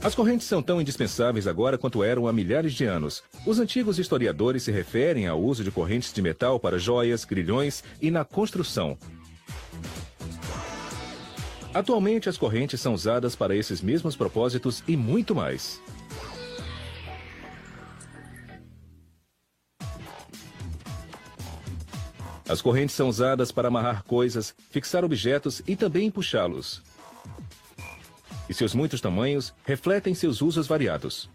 As correntes são tão indispensáveis agora quanto eram há milhares de anos. Os antigos historiadores se referem ao uso de correntes de metal para joias, grilhões e na construção. Atualmente, as correntes são usadas para esses mesmos propósitos e muito mais. As correntes são usadas para amarrar coisas, fixar objetos e também puxá-los. E seus muitos tamanhos refletem seus usos variados.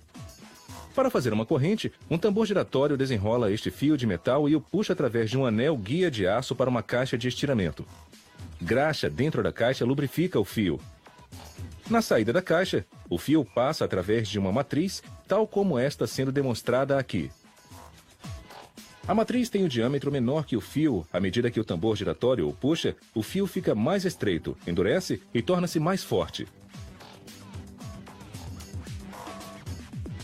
Para fazer uma corrente, um tambor giratório desenrola este fio de metal e o puxa através de um anel guia de aço para uma caixa de estiramento. Graxa dentro da caixa lubrifica o fio. Na saída da caixa, o fio passa através de uma matriz, tal como esta sendo demonstrada aqui. A matriz tem um diâmetro menor que o fio. À medida que o tambor giratório o puxa, o fio fica mais estreito, endurece e torna-se mais forte.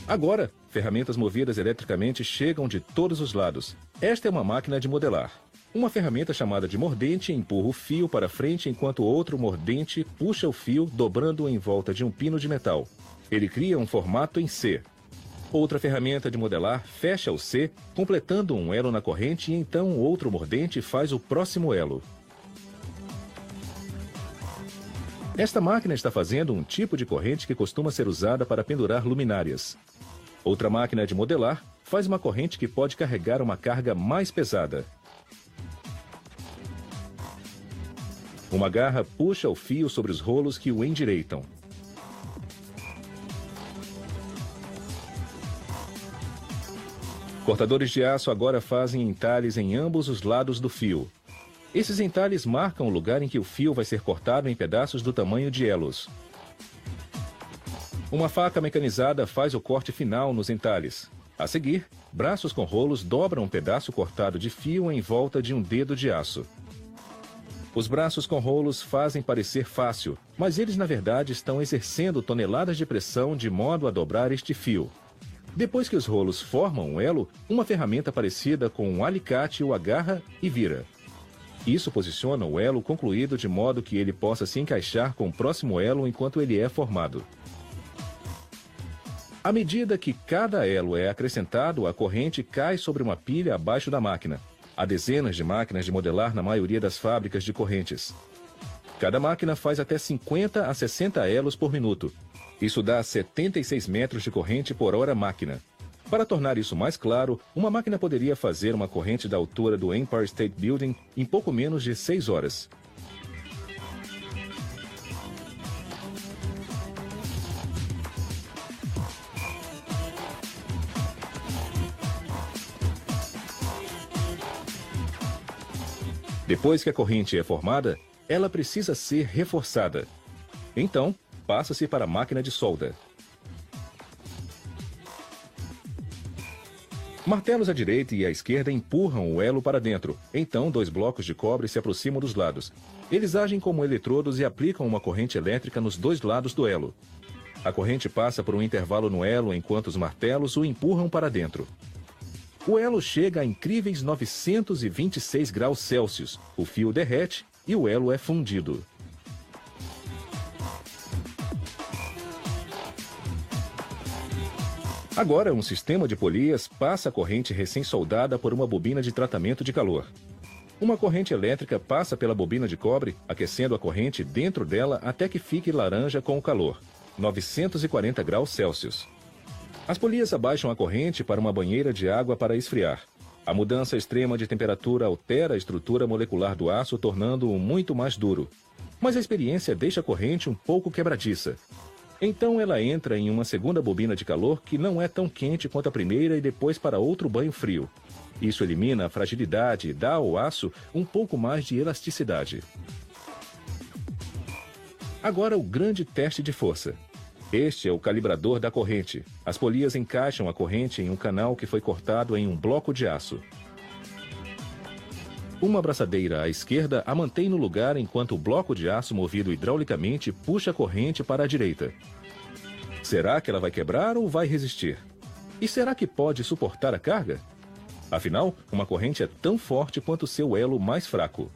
Agora, ferramentas movidas eletricamente chegam de todos os lados. Esta é uma máquina de modelar. Uma ferramenta chamada de mordente empurra o fio para frente enquanto outro mordente puxa o fio, dobrando-o em volta de um pino de metal. Ele cria um formato em C. Outra ferramenta de modelar fecha o C, completando um elo na corrente, e então outro mordente faz o próximo elo. Esta máquina está fazendo um tipo de corrente que costuma ser usada para pendurar luminárias. Outra máquina de modelar faz uma corrente que pode carregar uma carga mais pesada. Uma garra puxa o fio sobre os rolos que o endireitam. Cortadores de aço agora fazem entalhes em ambos os lados do fio. Esses entalhes marcam o lugar em que o fio vai ser cortado em pedaços do tamanho de elos. Uma faca mecanizada faz o corte final nos entalhes. A seguir, braços com rolos dobram um pedaço cortado de fio em volta de um dedo de aço. Os braços com rolos fazem parecer fácil, mas eles na verdade estão exercendo toneladas de pressão de modo a dobrar este fio. Depois que os rolos formam um elo, uma ferramenta parecida com um alicate o agarra e vira. Isso posiciona o elo concluído de modo que ele possa se encaixar com o próximo elo enquanto ele é formado. À medida que cada elo é acrescentado, a corrente cai sobre uma pilha abaixo da máquina. Há dezenas de máquinas de modelar na maioria das fábricas de correntes. Cada máquina faz até 50 a 60 elos por minuto. Isso dá 76 metros de corrente por hora máquina. Para tornar isso mais claro, uma máquina poderia fazer uma corrente da altura do Empire State Building em pouco menos de 6 horas. Depois que a corrente é formada, ela precisa ser reforçada. Então, passa-se para a máquina de solda. Martelos à direita e à esquerda empurram o elo para dentro. Então, dois blocos de cobre se aproximam dos lados. Eles agem como eletrodos e aplicam uma corrente elétrica nos dois lados do elo. A corrente passa por um intervalo no elo enquanto os martelos o empurram para dentro. O elo chega a incríveis 926 graus Celsius. O fio derrete e o elo é fundido. Agora, um sistema de polias passa a corrente recém-soldada por uma bobina de tratamento de calor. Uma corrente elétrica passa pela bobina de cobre, aquecendo a corrente dentro dela até que fique laranja com o calor, 940 graus Celsius. As polias abaixam a corrente para uma banheira de água para esfriar. A mudança extrema de temperatura altera a estrutura molecular do aço, tornando-o muito mais duro. Mas a experiência deixa a corrente um pouco quebradiça. Então ela entra em uma segunda bobina de calor que não é tão quente quanto a primeira e depois para outro banho frio. Isso elimina a fragilidade e dá ao aço um pouco mais de elasticidade. Agora o grande teste de força. Este é o calibrador da corrente. As polias encaixam a corrente em um canal que foi cortado em um bloco de aço. Uma abraçadeira à esquerda a mantém no lugar enquanto o bloco de aço movido hidraulicamente puxa a corrente para a direita. Será que ela vai quebrar ou vai resistir? E será que pode suportar a carga? Afinal, uma corrente é tão forte quanto seu elo mais fraco.